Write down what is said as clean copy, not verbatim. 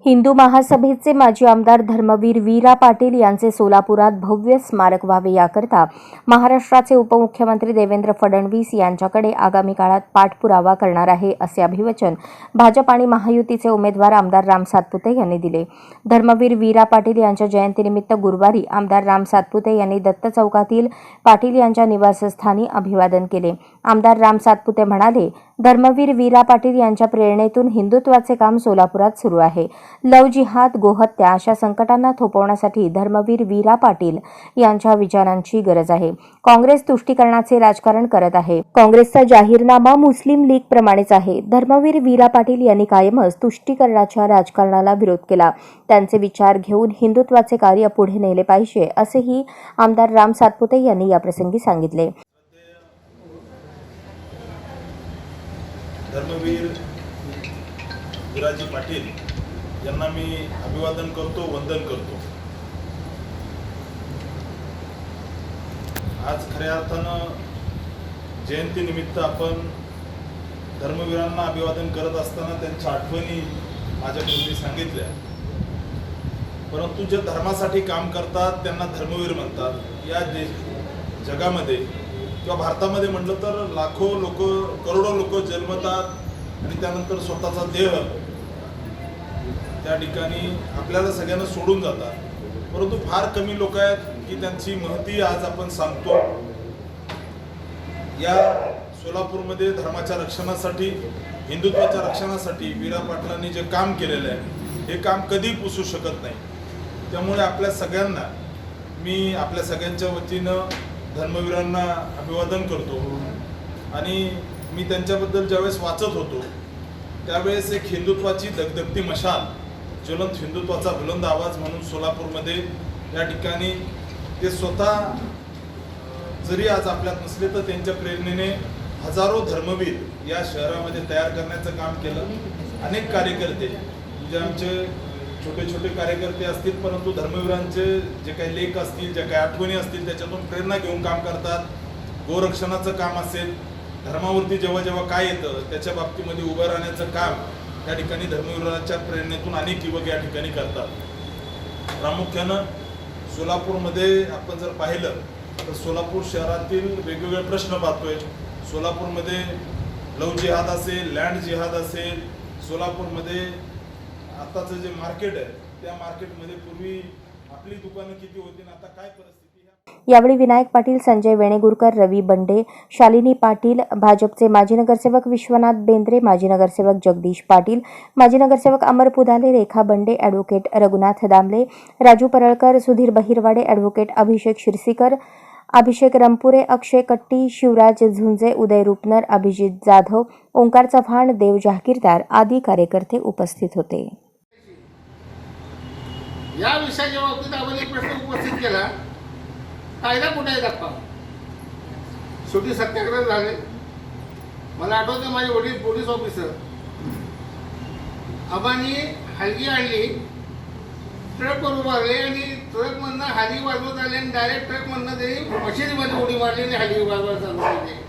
हिंदू महासभेचे माजी आमदार धर्मवीर वीरा पाटील यांचे सोलापुरात भव्य स्मारक व्हावे याकरता महाराष्ट्राचे उपमुख्यमंत्री देवेंद्र फडणवीस यांच्याकडे आगामी काळात पाठपुरावा करणार आहे, असे अभिवचन भाजप आणि महायुतीचे उमेदवार आमदार राम सातपुते यांनी दिले. धर्मवीर वीरा पाटील यांच्या जयंतीनिमित्त गुरुवारी आमदार राम सातपुते यांनी दत्त चौकातील पाटील यांच्या निवासस्थानी अभिवादन केले. आमदार राम सातपुते म्हणाले, धर्मवीर वीरा पाटील यांच्या प्रेरणेतून हिंदुत्वाचे काम सोलापुरात सुरू आहे. लव जिहाद, गोहत्या अशा संकटांना थोपवण्यासाठी धर्मवीर वीरा पाटील यांच्या विचारांची गरज आहे. काँग्रेस तुष्टीकरणाचे राजकारण करत आहे. काँग्रेसचा जाहीरनामा मुस्लिम लीग प्रमाणेच आहे. धर्मवीर वीरा पाटील यांनी कायमच तुष्टीकरणाच्या राजकारणाला विरोध केला. त्यांचे विचार घेऊन हिंदुत्वाचे कार्य पुढे नेले पाहिजे, असेही आमदार राम सातपुते यांनी याप्रसंगी सांगितले. धर्मवीर विराजी पाटील यांना मी अभिवादन करतो, वंदन करतो. आज खऱ्या अर्थानं जयंतीनिमित्त आपण धर्मवीरांना अभिवादन करत असताना त्यांच्या आठवणी माझ्या पूर्वी सांगितल्या. परंतु जे धर्मासाठी काम करतात त्यांना धर्मवीर म्हणतात. या जगामध्ये किंवा भारतामध्ये म्हटलं तर लाखो लोक, करोडो लोक जन्मतात आणि त्यानंतर स्वतःचा देह त्या ठिकाणी आपल्याला सगळ्यांना सोडून जातात. परंतु फार कमी लोक आहेत की त्यांची महती आज आपण सांगतो. या सोलापूरमध्ये धर्माच्या रक्षणासाठी, हिंदुत्वाच्या रक्षणासाठी वीरा पाटलांनी जे काम केलेलं आहे हे काम कधी पुसू शकत नाही. त्यामुळे आपल्या सगळ्यांना, मी आपल्या सगळ्यांच्या वतीनं धर्मवीरांना अभिवादन करतो. आणि मी त्यांच्याबद्दल ज्यावेळेस वाचत होतो त्यावेळेस एक हिंदुत्वाची दगदगती मशाल, ज्वलंत हिंदुत्वाचा बुलंद आवाज म्हणून सोलापूरमध्ये या ठिकाणी ते स्वतः जरी आज आपल्यात नसले तर त्यांच्या प्रेरणेने हजारो धर्मवीर या शहरामध्ये तयार करण्याचं काम केलं. अनेक कार्यकर्ते म्हणजे आमचे छोटे छोटे कार्यकर्ते असतील, परंतु धर्मवीरांचे जे काही लेख असतील, ज्या काही आठवणी असतील त्याच्यातून प्रेरणा घेऊन काम करतात. गोरक्षणाचं काम असेल, धर्मावरती जेव्हा जेव्हा काय येतं त्याच्या बाबतीमध्ये उभं राहण्याचं काम या ठिकाणी धर्मवीरांच्या प्रेरणेतून अनेक युवक या ठिकाणी करतात. प्रामुख्यानं सोलापूरमध्ये आपण जर पाहिलं तर सोलापूर शहरातील वेगवेगळे प्रश्न पाहतोय. सोलापूरमध्ये लव जिहाद असेल, लँड जिहाद असेल, सोलापूरमध्ये आताचं जे मार्केट आहे त्या मार्केटमध्ये पूर्वी आपली दुकानं किती होती आणि आता काय परिस्थिती. यावेळी विनायक पाटील, संजय वेणेगुरकर, रवी बंडे, शालिनी पाटील, भाजपचे माजी नगरसेवक विश्वनाथ बेंद्रे, माजी नगरसेवक जगदीश पाटील, माजी नगरसेवक अमर पुदाले, रेखा बंडे, ॲडव्होकेट रघुनाथ दामले, राजू परळकर, सुधीर बहिरवाडे, ॲडव्होकेट अभिषेक शिरसीकर, अभिषेक रंपुरे, अक्षय कट्टी, शिवराज झुंजे, उदय रुपनर, अभिजित जाधव, ओंकार चव्हाण, देव जहागीरदार आदी कार्यकर्ते उपस्थित होते. या विषयाच्या बाबतीत आपण एक प्रश्न उपस्थित केला, कायदा कुठे आहे दाखवा. शेवटी सत्याग्रह झाले. मला आठवते माझे वडील पोलीस ऑफिसर, आबांनी हलगी आणली, ट्रकवर उभारले आणि ट्रकमधनं हलगी वाजवत आले आणि डायरेक्ट ट्रकमधनं त्यांनी मशिदीमध्ये उडी मारली आणि हलगी वाजवायला चालू केली.